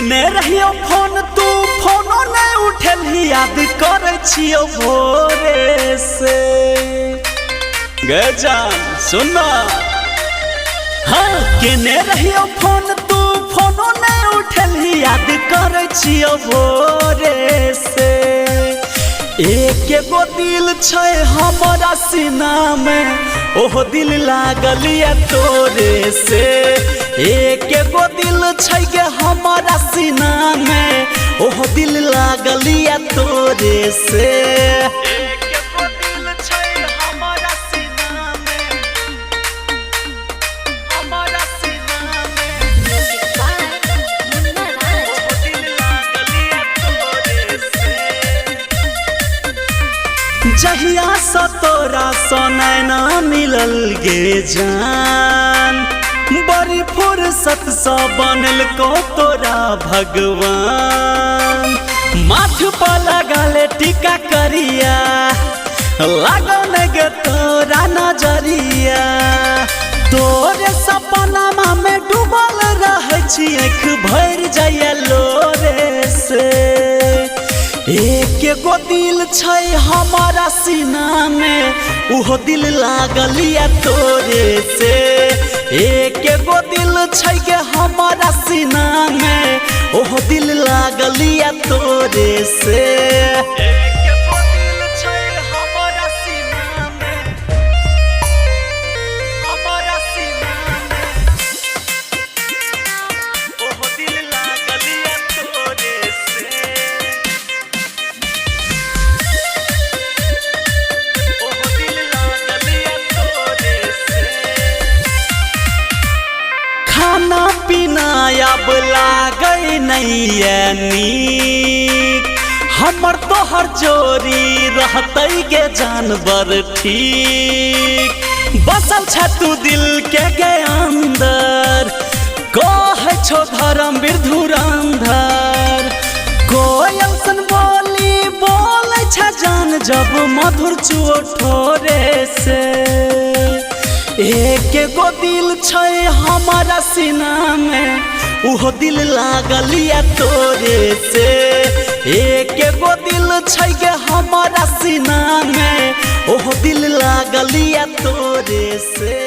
केने रहियो फोन तू फोनो नहीं उठेली याद करे छियो भोरे से गजान सुना। हाँ केने रहियो फोन तू फोनो नहीं उठेली याद करे छियो भोरे से। एक गो दिल छै हमारा सीना में ओह दिल लागल या तोरे से। एक गो दिल छै गे हमारा सीना में ओह दिल लागल या तोरे से। एक गो दिल छै हमारा सीना में हमारा सीना में ओह दिल लागल या तोरे से। जहिया स तोरा सोना ना मिलल गे जान बड़ी फुर्सत स बनल को तोरा भगवान। माथ पर लगल टीका करिया लागल गे तोरा नजरिया। तोरे सपना में डूबल रहे छी आँख भर जाइए लोरे से। एक गो दिल छै हमारा सीना में उहो दिल लागल या तोरे से। एक गो दिल छै गे हमारा सीना में ओह दिल लागल या तोरे से। एक गो दिल छै हमारा सीना में हमारा सीना में ओह दिल लागल या तोरे से। ओह दिल लागल या तोरे से। खाना पीना अब लागै नहीं नीक हमर तोहर जोड़ी रहतै गे जानवर ठीक। बसल छ तू दिल के गे अंदर कहे छो धर्मवीर धुरंधर। कोयल सन बोली बोले छ जान जब मधुर चुओ ठोरे से। एक गो दिल छै हमारा सीना में उहो दिल लागल या तोरे से। एक गो दिल छै गे हमारा सीना में ओह दिल लागल या तोरे से।